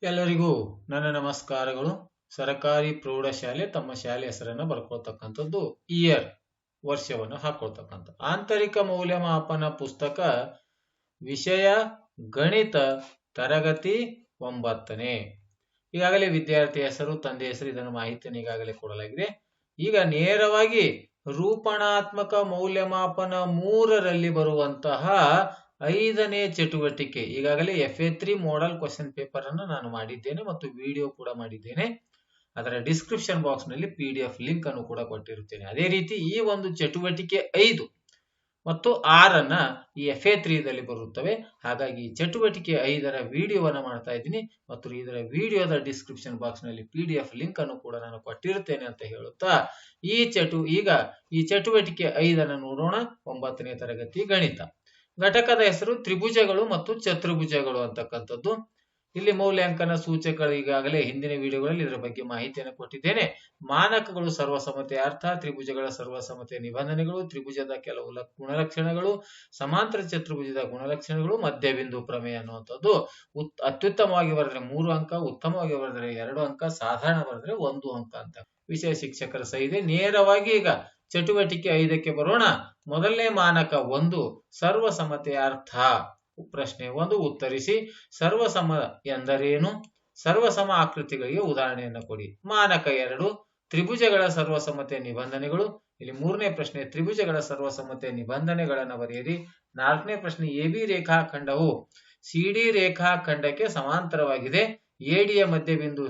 ಎಲ್ಲರಿಗೂ ನನ್ನ ನಮಸ್ಕಾರಗಳು. ಸರಕಾರಿ ಪ್ರೌಢಶಾಲೆ ತಮ್ಮ ಶಾಲೆ ಹೆಸರನ್ನು ಬರ್ಕೊಳ್ತಕ್ಕಂಥದ್ದು, ಇಯರ್ ವರ್ಷವನ್ನು ಹಾಕೊಳ್ತಕ್ಕಂಥ ಆಂತರಿಕ ಮೌಲ್ಯಮಾಪನ ಪುಸ್ತಕ, ವಿಷಯ ಗಣಿತ, ತರಗತಿ 9ನೇ. ಈಗಾಗಲೇ ವಿದ್ಯಾರ್ಥಿ ಹೆಸರು, ತಂದೆ ಹೆಸರು, ಇದನ್ನು ಮಾಹಿತಿಯನ್ನು ಈಗಾಗಲೇ ಕೊಡಲಾಗಿದೆ. ಈಗ ನೇರವಾಗಿ ರೂಪಣಾತ್ಮಕ ಮೌಲ್ಯಮಾಪನ 3ರಲ್ಲಿ ಬರುವಂತಹ 5ನೇ ಚಟುವಟಿಕೆ, ಈಗಾಗಲೇ FA3 ಮಾಡೆಲ್ ಕ್ವಶನ್ ಪೇಪರ್ ಅನ್ನು ನಾನು ಮಾಡಿದ್ದೇನೆ ಮತ್ತು ವಿಡಿಯೋ ಕೂಡ ಮಾಡಿದ್ದೇನೆ. ಅದರ ಡಿಸ್ಕ್ರಿಪ್ಷನ್ ಬಾಕ್ಸ್ ನಲ್ಲಿ PDF ಲಿಂಕ್ ಅನ್ನು ಕೂಡ ಕೊಟ್ಟಿರುತ್ತೇನೆ. ಅದೇ ರೀತಿ ಈ ಒಂದು ಚಟುವಟಿಕೆ 5 ಮತ್ತು 6 ಈ FA3ದಲ್ಲಿ ಬರುತ್ತವೆ. ಹಾಗಾಗಿ ಚಟುವಟಿಕೆ 5ರ ವಿಡಿಯೋವನ್ನು ಮಾಡ್ತಾ ಇದ್ದೀನಿ ಮತ್ತು ಇದರ ವಿಡಿಯೋದ ಡಿಸ್ಕ್ರಿಪ್ಷನ್ ಬಾಕ್ಸ್ ನಲ್ಲಿ PDF ಲಿಂಕ್ ಅನ್ನು ಕೂಡ ನಾನು ಕೊಟ್ಟಿರುತ್ತೇನೆ ಅಂತ ಹೇಳುತ್ತಾ ಈಗ ಈ ಚಟುವಟಿಕೆ 5 ನೋಡೋಣ. 9ನೇ ತರಗತಿ ಗಣಿತ. ಘಟಕದ ಹೆಸರು ತ್ರಿಭುಜಗಳು ಮತ್ತು ಚತುರ್ಭುಜಗಳು ಅಂತಕ್ಕಂಥದ್ದು. ಇಲ್ಲಿ ಮೌಲ್ಯಾಂಕನ ಸೂಚಕಗಳು ಈಗಾಗಲೇ ಹಿಂದಿನ ವಿಡಿಯೋಗಳಲ್ಲಿ ಇದರ ಬಗ್ಗೆ ಮಾಹಿತಿಯನ್ನು ಕೊಟ್ಟಿದ್ದೇನೆ. ಮಾನಕಗಳು, ಸರ್ವಸಮ್ಮತೆಯ ಅರ್ಥ, ತ್ರಿಭುಜಗಳ ಸರ್ವಸಮ್ಮತೆಯ ನಿಬಂಧನೆಗಳು, ತ್ರಿಭುಜದ ಕೆಲವು ಗುಣಲಕ್ಷಣಗಳು, ಸಮಾಂತರ ಚತುರ್ಭುಜದ ಗುಣಲಕ್ಷಣಗಳು, ಮಧ್ಯಬಿಂದು ಪ್ರಮೇಯ ಅನ್ನುವಂಥದ್ದು. ಅತ್ಯುತ್ತಮವಾಗಿ ಬರೆದರೆ 3 ಅಂಕ, ಉತ್ತಮವಾಗಿ ಬರೆದರೆ 2 ಅಂಕ, ಸಾಧಾರಣ ಬರೆದರೆ 1 ಅಂಕ ಅಂತ ವಿಷಯ ಶಿಕ್ಷಕರ ಸಹಿ ಇದೆ. ನೇರವಾಗಿ ಈಗ ಚಟುವಟಿಕೆ 5ಕ್ಕೆ ಬರೋಣ. ಮೊದಲನೇ ಮಾನಕ 1, ಸರ್ವಸಮ್ಮತೆಯ ಅರ್ಥ. ಪ್ರಶ್ನೆ 1 ಉತ್ತರಿಸಿ. ಸರ್ವಸಮ ಎಂದರೇನು? ಸರ್ವಸಮ ಆಕೃತಿಗಳಿಗೆ ಉದಾಹರಣೆಯನ್ನು ಕೊಡಿ. ಮಾನಕ 2, ತ್ರಿಭುಜಗಳ ಸರ್ವಸಮ್ಮತೆಯ ನಿಬಂಧನೆಗಳು. ಇಲ್ಲಿ 3ನೇ ಪ್ರಶ್ನೆ, ತ್ರಿಭುಜಗಳ ಸರ್ವಸಮ್ಮತೆಯ ನಿಬಂಧನೆಗಳನ್ನು ಬರೆಯಿರಿ. 4ನೇ ಪ್ರಶ್ನೆ, AB ರೇಖಾಖಂಡವು CD ರೇಖಾಖಂಡಕ್ಕೆ ಸಮಾಂತರವಾಗಿದೆ. ADಯ ಮಧ್ಯಬಿಂದು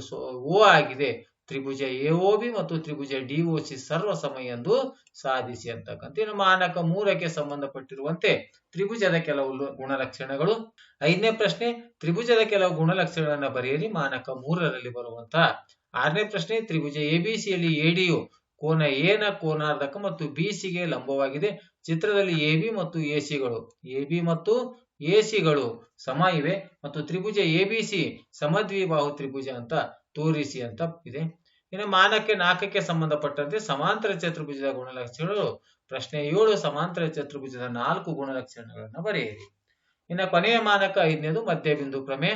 O ಆಗಿದೆ. ತ್ರಿಭುಜ AOB ಮತ್ತು ತ್ರಿಭುಜ DOC ಸರ್ವಸಮ ಎಂದು ಸಾಧಿಸಿ ಅಂತಕ್ಕಂಥ. ಇನ್ನು ಮಾನಕ 3ಕ್ಕೆ ಸಂಬಂಧಪಟ್ಟಿರುವಂತೆ ತ್ರಿಭುಜದ ಕೆಲವು ಗುಣಲಕ್ಷಣಗಳು. 5ನೇ ಪ್ರಶ್ನೆ, ತ್ರಿಭುಜದ ಕೆಲವು ಗುಣಲಕ್ಷಣಗಳನ್ನು ಬರೆಯಿರಿ. ಮಾನಕ 3ರಲ್ಲಿ ಬರುವಂತಹ. 6ನೇ ಪ್ರಶ್ನೆ, ತ್ರಿಭುಜ ABCಯಲ್ಲಿ ADಯು ಕೋನ A ನ ಕೋನಾರ್ಧಕ ಮತ್ತು BCಗೆ ಲಂಬವಾಗಿದೆ. ಚಿತ್ರದಲ್ಲಿ AB ಮತ್ತು ACಗಳು ಸಮ ಇವೆ ಮತ್ತು ತ್ರಿಭುಜ ABC ಸಮದ್ವಿಬಾಹು ತ್ರಿಭುಜ ಅಂತ ತೋರಿಸಿ ಅಂತ ಇದೆ. ಇನ್ನು ಮಾನಕ 4ಕ್ಕೆ ಸಂಬಂಧಪಟ್ಟಂತೆ ಸಮಾಂತರ ಚತುರ್ಭುಜದ ಗುಣಲಕ್ಷಣಗಳು. ಪ್ರಶ್ನೆ 7, ಸಮಾಂತರ ಚತುರ್ಭುಜದ 4 ಗುಣಲಕ್ಷಣಗಳನ್ನು ಬರೆಯಿರಿ. ಇನ್ನು ಕೊನೆಯ ಮಾನಕ 5ನೇದು ಮಧ್ಯಬಿಂದು ಪ್ರಮೇಯ.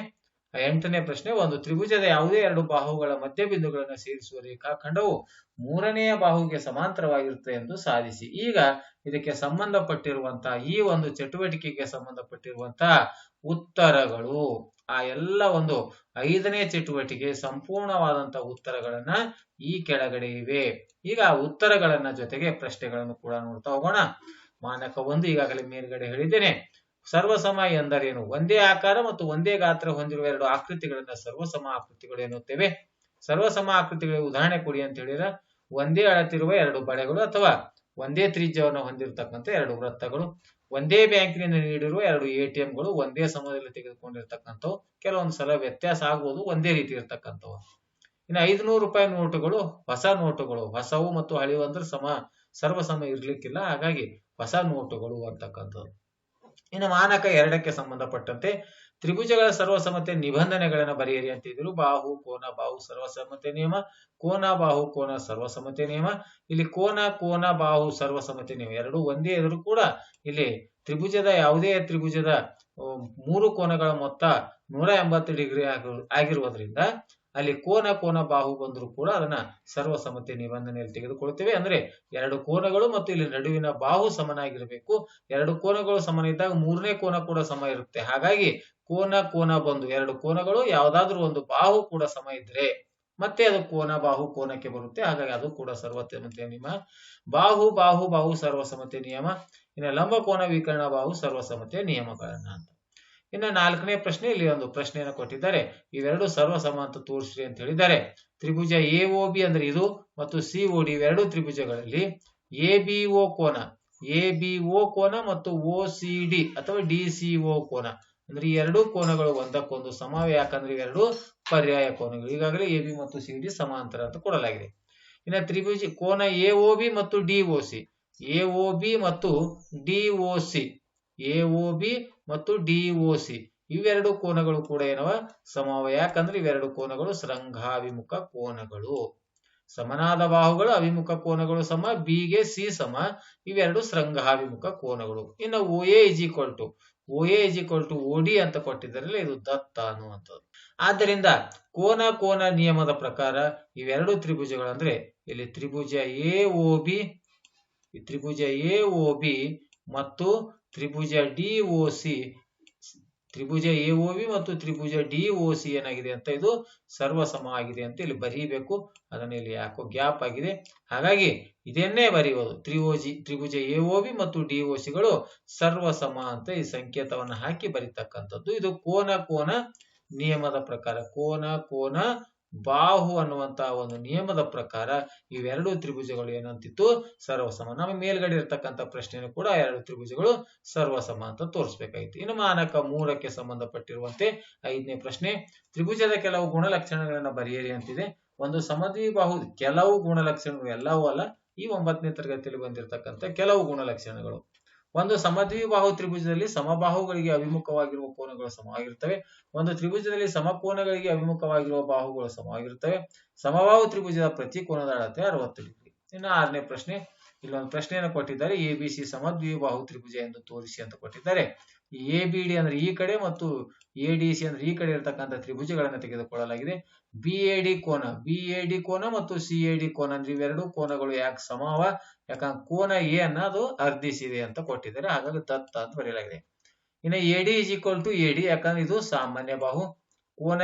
8ನೇ ಪ್ರಶ್ನೆ, ಒಂದು ತ್ರಿಭುಜದ ಯಾವುದೇ 2 ಬಾಹುಗಳ ಮಧ್ಯಬಿಂದುಗಳನ್ನು ಸೇರಿಸುವ ರೇಖಾಖಂಡವು 3ನೆಯ ಬಾಹುಗೆ ಸಮಾಂತರವಾಗಿರುತ್ತೆ ಎಂದು ಸಾಧಿಸಿ. ಈಗ ಇದಕ್ಕೆ ಸಂಬಂಧಪಟ್ಟಿರುವಂತಹ ಈ ಒಂದು ಚಟುವಟಿಕೆಗೆ ಸಂಬಂಧಪಟ್ಟಿರುವಂತಹ ಉತ್ತರಗಳು, ಆ ಎಲ್ಲ ಒಂದು 5ನೇ ಚಟುವಟಿಕೆ ಸಂಪೂರ್ಣವಾದಂತಹ ಉತ್ತರಗಳನ್ನ ಈ ಕೆಳಗಡೆ ಇವೆ. ಈಗ ಉತ್ತರಗಳನ್ನ ಜೊತೆಗೆ ಪ್ರಶ್ನೆಗಳನ್ನು ಕೂಡ ನೋಡ್ತಾ ಹೋಗೋಣ. ಮಾನಕ 1 ಈಗಾಗಲೇ ಮೇಲ್ಗಡೆ ಹೇಳಿದ್ದೇನೆ. ಸರ್ವಸಮ ಎಂದರೇನು? ಒಂದೇ ಆಕಾರ ಮತ್ತು ಒಂದೇ ಗಾತ್ರ ಹೊಂದಿರುವ 2 ಆಕೃತಿಗಳನ್ನ ಸರ್ವಸಮ ಆಕೃತಿಗಳು ಎನ್ನುತ್ತೇವೆ. ಸರ್ವಸಮ ಆಕೃತಿಗಳಿಗೆ ಉದಾಹರಣೆ ಕೊಡಿ ಅಂತ ಹೇಳಿದ್ರೆ, ಒಂದೇ ಅಳತಿರುವ 2 ಬಳೆಗಳು ಅಥವಾ ಒಂದೇ ತ್ರಿಜ್ಯವನ್ನು ಹೊಂದಿರತಕ್ಕಂಥ 2 ವೃತ್ತಗಳು, ಒಂದೇ ಬ್ಯಾಂಕಿನಿಂದ ನೀಡಿರುವ 2 ATMಗಳು ಒಂದೇ ಸಮಯದಲ್ಲಿ ತೆಗೆದುಕೊಂಡಿರ್ತಕ್ಕಂಥವು. ಕೆಲವೊಂದು ಸಲ ವ್ಯತ್ಯಾಸ ಆಗ್ಬೋದು, ಒಂದೇ ರೀತಿ ಇರ್ತಕ್ಕಂಥವು. ಇನ್ನು 500 ರೂಪಾಯಿ ನೋಟುಗಳು ಹೊಸ ನೋಟುಗಳು. ಹೊಸವು ಮತ್ತು ಹಳೆವು ಅಂದ್ರೆ ಸರ್ವಸಮ ಇರ್ಲಿಕ್ಕಿಲ್ಲ, ಹಾಗಾಗಿ ಹೊಸ ನೋಟುಗಳು ಅಂತಕ್ಕಂಥದ್ದು. ಇನ್ನು ಮಾನಕ 2ಕ್ಕೆ ಸಂಬಂಧಪಟ್ಟಂತೆ ತ್ರಿಭುಜಗಳ ಸರ್ವಸಮ್ಮತೆ ನಿಬಂಧನೆಗಳನ್ನು ಬರೆಯಿರಿ ಅಂತಿದ್ರು. ಬಾಹು ಕೋನ ಬಾಹು ಸರ್ವಸಮ್ಮತೆ ನಿಯಮ, ಕೋನ ಬಾಹು ಕೋನ ಸರ್ವಸಮ್ಮತೆ ನಿಯಮ. ಇಲ್ಲಿ ಕೋನ ಬಾಹು ಸರ್ವಸಮ್ಮತೆ ನಿಯಮ ಎರಡು ಒಂದೇ ಇದ್ರೂ ಕೂಡ ಇಲ್ಲಿ ಯಾವುದೇ ತ್ರಿಭುಜದ 3 ಕೋನಗಳ ಮೊತ್ತ 180 ಡಿಗ್ರಿ ಆಗಿರುವುದರಿಂದ ಅಲ್ಲಿ ಕೋನ ಬಾಹು ಬಂದರೂ ಕೂಡ ಅದನ್ನ ಸರ್ವಸಮ್ಮತೆ ನಿಬಂಧನೆಯಲ್ಲಿ ತೆಗೆದುಕೊಳ್ತೇವೆ. ಅಂದ್ರೆ 2 ಕೋನಗಳು ಮತ್ತು ಇಲ್ಲಿ ನಡುವಿನ ಬಾಹು ಸಮನಾಗಿರಬೇಕು. 2 ಕೋನಗಳು ಸಮನ ಇದ್ದಾಗ 3ನೇ ಕೋನ ಕೂಡ ಸಮ ಇರುತ್ತೆ. ಹಾಗಾಗಿ ಕೋನ ಬಂದು 2 ಕೋನಗಳು ಯಾವುದಾದ್ರೂ ಒಂದು ಬಾಹು ಕೂಡ ಸಮ ಇದ್ರೆ ಮತ್ತೆ ಅದು ಕೋನ ಬಾಹು ಕೋನಕ್ಕೆ ಬರುತ್ತೆ. ಹಾಗಾಗಿ ಅದು ಕೂಡ ಸರ್ವಸಮ್ಮತೆ ನಿಯಮ. ಬಾಹು ಸರ್ವಸಮ್ಮತೆ ನಿಯಮ. ಇನ್ನು ಲಂಬ ಕೋನ ವಿಕರ್ಣ ಬಾಹು ಸರ್ವಸಮ್ಮತೆ ನಿಯಮಗಳನ್ನ ಅಂತ. ಇನ್ನು 4ನೇ ಪ್ರಶ್ನೆ, ಇಲ್ಲಿ ಒಂದು ಪ್ರಶ್ನೆಯನ್ನು ಕೊಟ್ಟಿದ್ದಾರೆ. ಇವೆರಡು ಸರ್ವಸಮ ಅಂತ ತೋರಿಸ್ರಿ ಅಂತ ಹೇಳಿದ್ದಾರೆ. ತ್ರಿಭುಜ AOB ಅಂದ್ರೆ ಇದು ಮತ್ತು COD ಇವೆರಡು ತ್ರಿಭುಜಗಳಲ್ಲಿ ABO ಕೋನ ಮತ್ತು OCD ಅಥವಾ DCO ಕೋನ ಅಂದ್ರೆ ಈ 2 ಕೋನಗಳು ಒಂದಕ್ಕೊಂದು ಸಮವೇ. ಯಾಕಂದ್ರೆ ಇವೆರಡು ಪರ್ಯಾಯ ಕೋನಗಳು. ಈಗಾಗಲೇ AB ಮತ್ತು CD ಸಮಾಂತರ ಅಂತ ಕೊಡಲಾಗಿದೆ. ಇನ್ನು ತ್ರಿಭುಜ ಕೋನ AOB ಮತ್ತು DOC ಇವೆರಡು ಕೋನಗಳು ಕೂಡ ಏನವ ಸಮವ. ಯಾಕಂದ್ರೆ ಇವೆರಡು ಕೋನಗಳು ಶೃಂಗಾಭಿಮುಖ ಕೋನಗಳು. ಸಮನಾದ ಬಾಹುಗಳು ಅಭಿಮುಖ ಕೋನಗಳು ಸಮ, B ಗೆ C ಸಮ. ಇವೆರಡು ಶೃಂಗಾಭಿಮುಖ ಕೋನಗಳು. ಇನ್ನು OA OD ಅಂತ ಕೊಟ್ಟಿದ್ದಾರಲ್ಲ, ಇದು ದತ್ತ ಅನ್ನುವಂಥದ್ದು. ಆದ್ದರಿಂದ ಕೋನ ನಿಯಮದ ಪ್ರಕಾರ ಇವೆರಡು ತ್ರಿಭುಜಗಳಂದ್ರೆ ಇಲ್ಲಿ ತ್ರಿಭುಜ ಎಒಬಿ ಮತ್ತು ತ್ರಿಭುಜ ಡಿಒಸಿ ಮತ್ತು ತ್ರಿಭುಜ ಡಿಒಸಿ ಏನಾಗಿದೆ ಅಂತ ಇದು ಸರ್ವಸಮ ಆಗಿದೆ ಅಂತ ಇಲ್ಲಿ ಬರೀಬೇಕು. ಅದನ್ನ ಇಲ್ಲಿ ಯಾಕೋ ಗ್ಯಾಪ್ ಆಗಿದೆ, ಹಾಗಾಗಿ ಇದನ್ನೇ ಬರೆಯುವುದು. ತ್ರಿಭುಜ ಎಒಬಿ ಮತ್ತು ಡಿಒಸಿಗಳು ಸರ್ವಸಮ ಅಂತ ಈ ಸಂಕೇತವನ್ನು ಹಾಕಿ ಬರೀತಕ್ಕಂಥದ್ದು. ಇದು ಕೋನ ನಿಯಮದ ಪ್ರಕಾರ, ಕೋನ ಬಾಹು ಅನ್ನುವಂತಹ ಒಂದು ನಿಯಮದ ಪ್ರಕಾರ ಇವೆರಡು ತ್ರಿಭುಜಗಳು ಏನಂತಿತ್ತು, ಸರ್ವಸಮ. ನಮಗೆ ಮೇಲ್ಗಡೆ ಇರತಕ್ಕಂಥ ಪ್ರಶ್ನೆಯನ್ನು ಕೂಡ ಎರಡು ತ್ರಿಭುಜಗಳು ಸರ್ವಸಮ ಅಂತ ತೋರಿಸಬೇಕಾಗಿತ್ತು. ಇನ್ನು ಮಾನಕ 3ಕ್ಕೆ ಸಂಬಂಧಪಟ್ಟಿರುವಂತೆ 5ನೇ ಪ್ರಶ್ನೆ, ತ್ರಿಭುಜದ ಕೆಲವು ಗುಣಲಕ್ಷಣಗಳನ್ನ ಬರೆಯಿರಿ ಅಂತಿದೆ. ಒಂದು ಸಮದ್ವಿಬಾಹು ಕೆಲವು ಗುಣಲಕ್ಷಣಗಳು, ಎಲ್ಲವೂ ಅಲ್ಲ, ಈ 9ನೇ ತರಗತಿಯಲ್ಲಿ ಬಂದಿರತಕ್ಕಂಥ ಕೆಲವು ಗುಣಲಕ್ಷಣಗಳು. ಒಂದು ಸಮದ್ವಿಬಾಹು ತ್ರಿಭುಜದಲ್ಲಿ ಸಮಬಾಹುಗಳಿಗೆ ಅಭಿಮುಖವಾಗಿರುವ ಕೋನಗಳು ಸಮವಾಗಿರುತ್ತವೆ. ಒಂದು ತ್ರಿಭುಜದಲ್ಲಿ ಸಮಕೋನಗಳಿಗೆ ಅಭಿಮುಖವಾಗಿರುವ ಬಾಹುಗಳು ಸಮವಾಗಿರುತ್ತವೆ. ಸಮಬಾಹು ತ್ರಿಭುಜದ ಪ್ರತಿ ಕೋನದ ಅಳತೆ 60 ಡಿಗ್ರಿ. ಇನ್ನು 6ನೇ ಪ್ರಶ್ನೆ, ಇಲ್ಲೊಂದು ಪ್ರಶ್ನೆಯನ್ನು ಕೊಟ್ಟಿದ್ದಾರೆ. ಎಬಿಸಿ ಸಮದ್ವಿಬಾಹು ತ್ರಿಭುಜ ಎಂದು ತೋರಿಸಿ ಅಂತ ಕೊಟ್ಟಿದ್ದಾರೆ. ಎಬಿಡಿ ಅಂದ್ರೆ ಈ ಕಡೆ ಮತ್ತು ಎಡಿಸಿ ಅಂದ್ರೆ ಈ ಕಡೆ ಇರತಕ್ಕಂಥ ತ್ರಿಭುಜಗಳನ್ನು ತೆಗೆದುಕೊಳ್ಳಲಾಗಿದೆ. ಬಿಎಡಿ ಕೋನ ಮತ್ತು ಸಿಎಡಿ ಕೋನ ಅಂದ್ರೆ ಇವೆರಡು ಕೋನಗಳು ಯಾಕೆ ಸಮವ, ಯಾಕಂದ್ರೆ ಕೋನ ಎ ಅನ್ನ ಅದು ಅರ್ಧಿಸಿದೆ ಅಂತ ಕೊಟ್ಟಿದ್ದಾರೆ, ಹಾಗಾಗಿ ದತ್ತ ಅಂತ ಬರೆಯಲಾಗಿದೆ. ಇನ್ನು ಎಡಿ ಇಸ್ ಈಕ್ವಲ್ ಟು ಎಡಿ, ಯಾಕಂದ್ರೆ ಇದು ಸಾಮಾನ್ಯ ಬಾಹು. ಕೋನ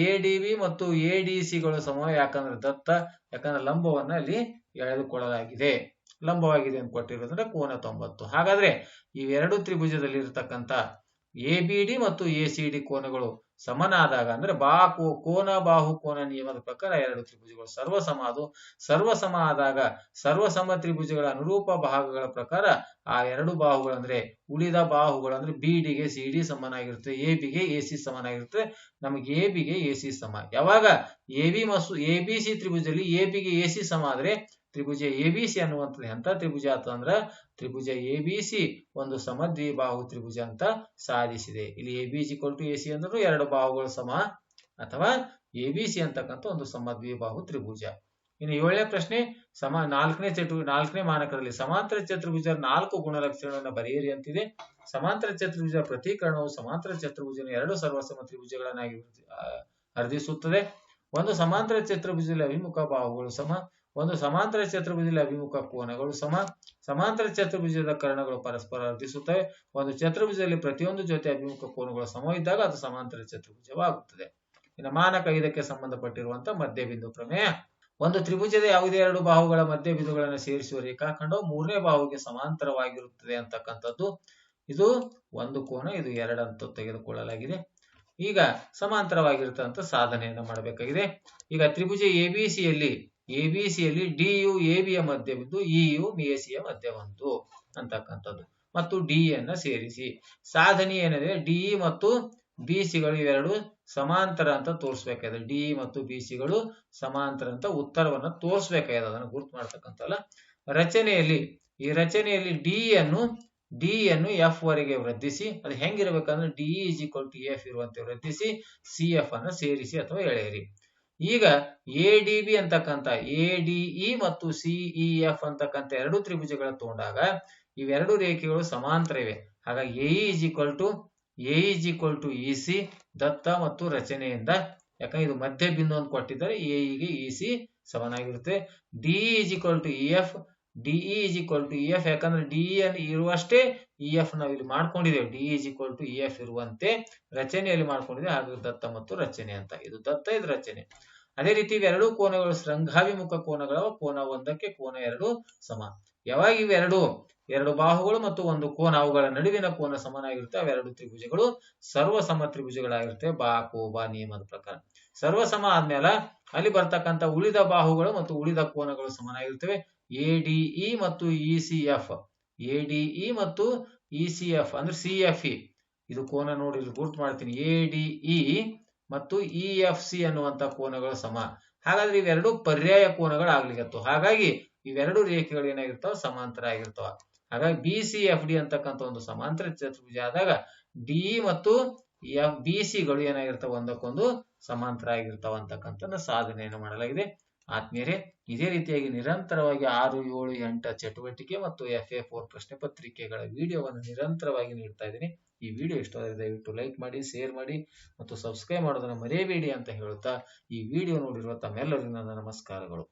ಎಡಿಬಿ ಮತ್ತು ಎಡಿಸಿಗಳು ಸಮವ, ಯಾಕಂದ್ರೆ ದತ್ತ, ಯಾಕಂದ್ರೆ ಲಂಬವನ್ನ ಅಲ್ಲಿ ಎಳೆದುಕೊಳ್ಳಲಾಗಿದೆ, ಲಂಬವಾಗಿದೆ ಅಂತ ಕೊಟ್ಟಿರೋದ್ರಿಂದ ಕೋನ 90. ಹಾಗಾದ್ರೆ ಇವೆರಡು ತ್ರಿಭುಜದಲ್ಲಿ ಇರತಕ್ಕಂತ ಎಬಿಡಿ ಮತ್ತು ಎಸಿಡಿ ಕೋನಗಳು ಸಮನಾದಾಗ ಅಂದ್ರೆ ಕೋನ ಬಾಹು ಕೋನ ನಿಯಮದ ಪ್ರಕಾರ ಎರಡು ತ್ರಿಭುಜಗಳು ಸರ್ವಸಮ. ಅದು ಸರ್ವಸಮ ಆದಾಗ ಸರ್ವಸಮ ತ್ರಿಭುಜಗಳ ಅನುರೂಪ ಭಾಗಗಳ ಪ್ರಕಾರ ಆ ಎರಡು ಬಾಹುಗಳಂದ್ರೆ ಉಳಿದ ಬಾಹುಗಳಂದ್ರೆ ಬಿಡಿಗೆ ಸಿಡಿ ಸಮನಾಗಿರುತ್ತೆ, ಎಬಿಗೆ ಎಸಿ ಸಮನಾಗಿರುತ್ತೆ. ನಮಗೆ ಎಬಿಗೆ ಎಸಿ ಸಮ ಯಾವಾಗ ಎಬಿಸಿ ತ್ರಿಭುಜದಲ್ಲಿ ಎಬಿಗೆ ಎಸಿ ಸಮ ಆದ್ರೆ ತ್ರಿಭುಜ ಎಬಿಸಿ ಅನ್ನುವಂಥದ್ದು ಎಂತ ತ್ರಿಭುಜ ಅಂತಂದ್ರ ತ್ರಿಭುಜ ಎಬಿಸಿ ಒಂದು ಸಮದ್ವಿಬಾಹು ತ್ರಿಭುಜ ಅಂತ ಸಾಧಿಸಿದೆ. ಇಲ್ಲಿ ಎಬಿಸಿ ಎಸಿ ಅಂದ್ರೂ ಎರಡು ಬಾಹುಗಳು ಸಮ ಅಥವಾ ಎಬಿಸಿ ಅಂತಕ್ಕಂಥ ಒಂದು ಸಮದ್ವಿಬಾಹು ತ್ರಿಭುಜ. ಇನ್ನು 7ನೇ ಪ್ರಶ್ನೆ, ನಾಲ್ಕನೇ ಮಾನಕದಲ್ಲಿ ಸಮಾಂತರ ಚತುರ್ಭುಜ 4 ಗುಣಲಕ್ಷಣಗಳನ್ನು ಬರೆಯಿರಿ ಅಂತಿದೆ. ಸಮಾಂತರ ಚತುರ್ಭುಜ ಪ್ರತೀಕರಣವು ಸಮಾಂತರ ಚತುರ್ಭುಜನ ಎರಡು ಸರ್ವಸಮ ತ್ರಿಭುಜಗಳನ್ನಾಗಿ ಅರ್ಧಿಸುತ್ತದೆ. ಒಂದು ಸಮಾಂತರ ಚತುರ್ಭುಜದಲ್ಲಿ ಅಭಿಮುಖ ಬಾಹುಗಳು ಸಮ, ಒಂದು ಸಮಾಂತರ ಚತುರ್ಭುಜದಲ್ಲಿ ಅಭಿಮುಖ ಕೋನಗಳು ಸಮ, ಸಮಾಂತರ ಚತುರ್ಭುಜದ ಕರ್ಣಗಳು ಪರಸ್ಪರ ಅರ್ಧಿಸುತ್ತವೆ. ಒಂದು ಚತುರ್ಭುಜದಲ್ಲಿ ಪ್ರತಿಯೊಂದು ಜೊತೆ ಅಭಿಮುಖ ಕೋನಗಳು ಸಮ ಇದ್ದಾಗ ಅದು ಸಮಾಂತರ ಚತುರ್ಭುಜವಾಗುತ್ತದೆ. ಇನ್ನು ಮಾನಕ 5ಕ್ಕೆ ಸಂಬಂಧಪಟ್ಟಿರುವಂತಹ ಮಧ್ಯಬಿಂದು ಪ್ರಮೇಯ. ಒಂದು ತ್ರಿಭುಜದ ಯಾವುದೇ ಎರಡು ಬಾಹುಗಳ ಮಧ್ಯ ಬಿಂದುಗಳನ್ನು ಸೇರಿಸುವ ರೇಖಾಖಂಡವು 3ನೇ ಬಾಹುಗೆ ಸಮಾಂತರವಾಗಿರುತ್ತದೆ ಅಂತಕ್ಕಂಥದ್ದು. ಇದು ಒಂದು ಕೋನ, ಇದು 2 ಅಂತ ತೆಗೆದುಕೊಳ್ಳಲಾಗಿದೆ. ಈಗ ಸಮಾಂತರವಾಗಿರ್ತಕ್ಕಂಥ ಸಾಧನೆಯನ್ನು ಮಾಡಬೇಕಾಗಿದೆ. ಈಗ ತ್ರಿಭುಜ ಎಬಿಸಿಯಲ್ಲಿ ಡಿಯು ಎಬಿಯ ಮಧ್ಯ ಬಿಂದು, ಇಯು ಎಸಿಯ ಮಧ್ಯ ಬಿಂದು ಅಂತಕ್ಕಂಥದ್ದು ಮತ್ತು ಡಿ ಅನ್ನ ಸೇರಿಸಿ ಸಾಧನೆ ಏನಿದೆ, ಡಿಇ ಮತ್ತು ಬಿಸಿಗಳು ಇವೆರಡು ಸಮಾಂತರ ಅಂತ ತೋರಿಸ್ಬೇಕಾಗಿದೆ. ಡಿಇ ಮತ್ತು ಬಿಸಿಗಳು ಸಮಾಂತರ ಅಂತ ಉತ್ತರವನ್ನ ತೋರಿಸ್ಬೇಕಾಗಿದೆ, ಅದನ್ನು ಗುರುತು ಮಾಡ್ತಕ್ಕಂಥಲ್ಲ. ಈ ರಚನೆಯಲ್ಲಿ ಡಿ ಅನ್ನು ಎಫ್ ವರೆಗೆ ವೃದ್ಧಿಸಿ, ಅದು ಹೆಂಗಿರ್ಬೇಕಂದ್ರೆ DE is equal to F ಇರುವಂತೆ ವೃದ್ಧಿಸಿ ಸಿ ಎಫ್ ಅನ್ನ ಸೇರಿಸಿ ಅಥವಾ ಎಳೆಯಿರಿ. ಈಗ ಎಡಿಬಿ ಅಂತಕ್ಕಂಥ ಎಡಿಇ ಮತ್ತು ಸಿಇಎಫ್ ಅಂತಕ್ಕಂಥ ಎರಡು ತ್ರಿಭುಜಗಳ ತಗೊಂಡಾಗ ಇವೆರಡು ರೇಖೆಗಳು ಸಮಾಂತರ ಇವೆ. ಹಾಗಾಗಿ A is equal to EC ದತ್ತ ಮತ್ತು ರಚನೆಯಿಂದ, ಯಾಕಂದ್ರೆ ಇದು ಮಧ್ಯ ಬಿಂದು ಅಂತ ಕೊಟ್ಟಿದ್ದಾರೆ, ಎಇಗೆ ಇಸಿ ಸಮನಾಗಿರುತ್ತೆ. DE is equal to EF, ಯಾಕಂದ್ರೆ ಡಿಇ ಅನ್ನು ಇರುವಷ್ಟೇ ಇಎಫ್ ನಾವು ಇಲ್ಲಿ ಮಾಡ್ಕೊಂಡಿದ್ದೇವೆ. DE is equal to EF ಇರುವಂತೆ ರಚನೆಯಲ್ಲಿ ಮಾಡ್ಕೊಂಡಿದ್ದೇವೆ, ಹಾಗಾಗಿ ದತ್ತ ಮತ್ತು ರಚನೆ ಅಂತ. ಇದು ದತ್ತ, ಇದು ರಚನೆ. ಅದೇ ರೀತಿ ಇವೆರಡು ಕೋನಗಳು ಶೃಂಗಾಭಿಮುಖ ಕೋನಗಳ, ಕೋನ 1ಕ್ಕೆ ಕೋನ 2 ಸಮ. ಯಾವಾಗ ಎರಡು ಬಾಹುಗಳು ಮತ್ತು ಒಂದು ಕೋನ ಅವುಗಳ ನಡುವಿನ ಕೋನ ಸಮನಾಗಿರುತ್ತೆ, ಅವೆರಡು ತ್ರಿಭುಜಗಳು ಸರ್ವಸಮ ತ್ರಿಭುಜಗಳಾಗಿರುತ್ತೆ ಬಾ ನಿಯಮದ ಪ್ರಕಾರ. ಸರ್ವಸಮ ಆದ್ಮೇಲೆ ಅಲ್ಲಿ ಬರ್ತಕ್ಕಂಥ ಉಳಿದ ಬಾಹುಗಳು ಮತ್ತು ಉಳಿದ ಕೋನಗಳು ಸಮನಾಗಿರ್ತವೆ. ಎಡಿಇ ಮತ್ತು ಇಸಿಎಫ್ ಅಂದ್ರೆ ಸಿಎಫ್ಇ, ಇದು ಕೋನ ನೋಡಿ ಇಲ್ಲಿ ಗುರ್ತು ಮಾಡ್ತೀನಿ. ಎಡಿಇ ಮತ್ತು ಇಎಫ್ಸಿ ಅನ್ನುವಂತ ಕೋನಗಳು ಸಮ. ಹಾಗಾದ್ರೆ ಇವೆರಡು ಪರ್ಯಾಯ ಕೋನಗಳಾಗ್ಲಿಕ್ಕತ್ತು. ಹಾಗಾಗಿ ಇವೆರಡು ರೇಖೆಗಳು ಏನಾಗಿರ್ತಾವ, ಸಮಾಂತರ ಆಗಿರ್ತಾವ. ಹಾಗಾಗಿ ಬಿಸಿಎಫ್ಡಿ ಅಂತಕ್ಕಂಥ ಒಂದು ಸಮಾಂತರ ಚತುರ್ಭುಜ ಆದಾಗ ಡಿಇ ಮತ್ತು ಬಿಸಿಗಳು ಏನಾಗಿರ್ತಾವ, ಒಂದಕ್ಕೊಂದು ಸಮಾಂತರ ಆಗಿರ್ತಾವ ಅಂತಕ್ಕಂಥ ಸಾಧನೆಯನ್ನು ಮಾಡಲಾಗಿದೆ. ಆತ್ಮೀಯರೇ, ಇದೇ ರೀತಿಯಾಗಿ ನಿರಂತರವಾಗಿ 6, 7, 8 ಚಟುವಟಿಕೆ ಮತ್ತು FA4 ಪ್ರಶ್ನೆ ಪತ್ರಿಕೆಗಳ ವಿಡಿಯೋವನ್ನು ನಿರಂತರವಾಗಿ ನೀಡ್ತಾ ಇದ್ದೀನಿ. ಈ ವಿಡಿಯೋ ಇಷ್ಟವಾದರೆ ದಯವಿಟ್ಟು ಲೈಕ್ ಮಾಡಿ, ಶೇರ್ ಮಾಡಿ ಮತ್ತು ಸಬ್ಸ್ಕ್ರೈಬ್ ಮಾಡೋದನ್ನು ಮರೆಯಬೇಡಿ ಅಂತ ಹೇಳುತ್ತಾ ಈ ವಿಡಿಯೋ ನೋಡಿರುವ ತಮ್ಮೆಲ್ಲರಿಗೂ ನನ್ನ ನಮಸ್ಕಾರಗಳು.